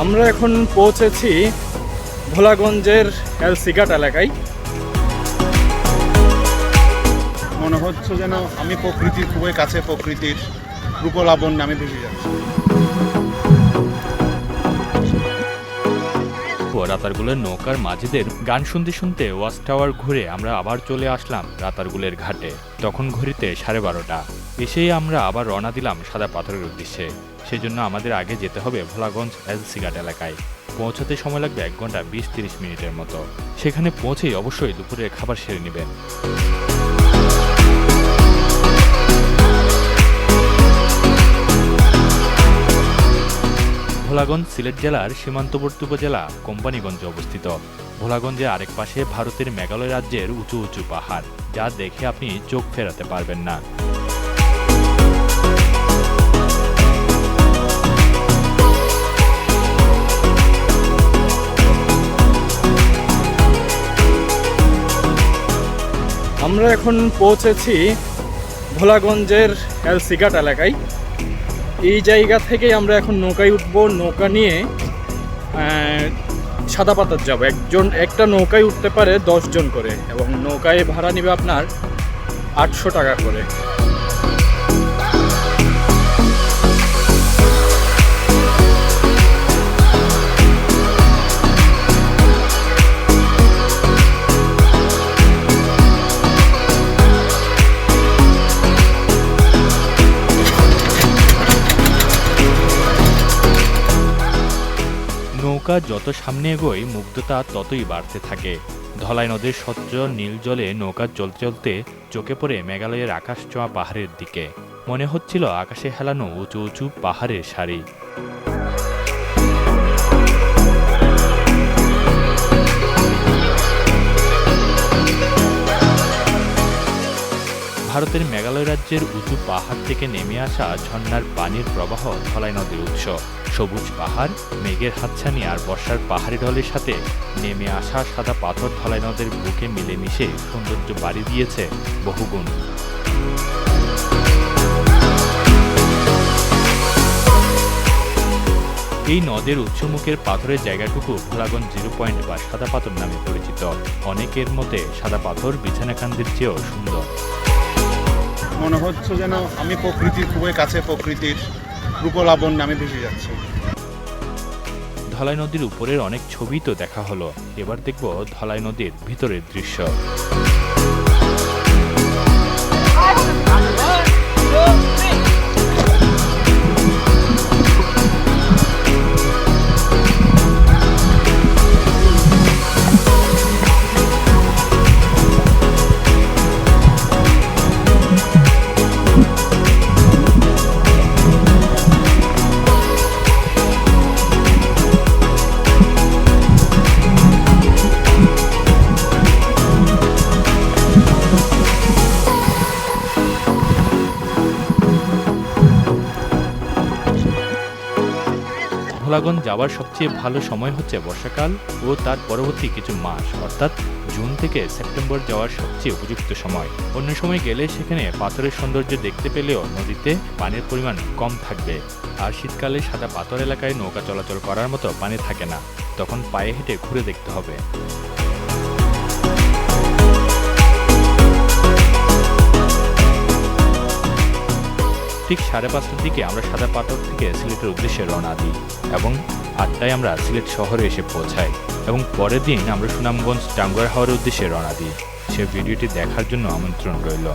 আমরা এখন পৌঁছেছি ভোলাগঞ্জের এলসিঘাট এলাকায়। মনে হচ্ছে যেন আমি প্রকৃতির খুবই কাছে, প্রকৃতির রূপলাবণ্যে আমি ভেসে যাচ্ছি। রাতারগুলের নৌকার মাঝিদের গান শুনতে শুনতে ওয়াচ টাওয়ার ঘুরে আমরা আবার চলে আসলাম রাতারগুলের ঘাটে। তখন ঘড়িতে 12:30। এসেই আমরা আবার রওনা দিলাম সাদা পাথরের উদ্দেশ্যে। সেজন্য আমাদের আগে যেতে হবে ভোলাগঞ্জ এলসিঘাট এলাকায়। পৌঁছাতে সময় লাগবে 1 ঘন্টা 20-30 মিনিটের মতো। সেখানে পৌঁছেই অবশ্যই দুপুরের খাবার সেরে নেবেন। ভোলাগঞ্জ সিলেট জেলার সীমান্তবর্তী উপজেলা কোম্পানীগঞ্জে অবস্থিত। ভোলাগঞ্জের আরেক পাশে ভারতের মেঘালয় রাজ্যের উঁচু উঁচু পাহাড়, যা দেখে আপনি চোখ ফেরাতে পারবেন না। আমরা এখন পৌঁছেছি ভোলাগঞ্জের এলসিঘাট এলাকায়। এই জায়গা থেকে আমরা এখন নৌকায় উঠব। নৌকা নিয়ে সাদা পাথর যাব। একটা নৌকায় উঠতে পারে 10 জন করে, এবং নৌকায় ভাড়া নেবে আপনার 800 টাকা করে। নৌকা যত সামনে এগোয় মুগ্ধতা ততই বাড়তে থাকে। ধলাই নদীর স্বচ্ছ নীল জলে নৌকা চলতে চলতে চোখে পড়ে মেঘালয়ের আকাশ ছোঁয়া পাহাড়ের দিকে। মনে হচ্ছিল আকাশে হেলানো উঁচু উঁচু পাহাড়ের সারি। ভারতের মেঘালয় রাজ্যের উঁচু পাহাড় থেকে নেমে আসা ঝর্ণার পানির প্রবাহ ধলাই নদীর উৎস। সবুজ পাহাড়, মেঘের হাতছানি আর বর্ষার পাহাড়ি ঢলের সাথে নেমে আসা সাদা পাথর ধলাই নদের বুকে মিলেমিশে সৌন্দর্য বাড়ি দিয়েছে বহুগুণ। এই নদের উৎসমুখের পাথরের জায়গাটুকু ভোলাগঞ্জ 0 পয়েন্ট বা সাদা পাথর নামে পরিচিত। অনেকের মতে সাদা পাথর বিছানাকান্দির চেয়েও সুন্দর। মনে হচ্ছে যেন আমি প্রকৃতির খুবই কাছে, প্রকৃতির রূপলাবণ্যে আমি ভেসে যাচ্ছি। ধলাই নদীর উপরের অনেক ছবি তো দেখা হলো, এবার দেখব ধলাই নদীর ভিতরের দৃশ্য। ভোলাগঞ্জ যাওয়ার সবচেয়ে ভালো সময় হচ্ছে বর্ষাকাল ও তার পরবর্তী কিছু মাস, অর্থাৎ জুন থেকে সেপ্টেম্বর যাওয়ার সবচেয়ে উপযুক্ত সময়। অন্য সময় গেলে সেখানে পাথরের সৌন্দর্য দেখতে পেলেও নদীতে পানির পরিমাণ কম থাকবে। আর শীতকালে সাদা পাথর এলাকায় নৌকা চলাচল করার মতো পানি থাকে না, তখন পায়ে হেঁটে ঘুরে দেখতে হবে। ঠিক 5:30টার দিকে আমরা সাদা পাথর থেকে সিলেটের উদ্দেশ্যে রওনা দিই এবং 8টায় আমরা সিলেট শহরে এসে পৌঁছাই এবং পরের দিন আমরা সুনামগঞ্জ টাঙ্গুয়ার হাওরের উদ্দেশ্যে রওনা দিই। সে ভিডিওটি দেখার জন্য আমন্ত্রণ রইল।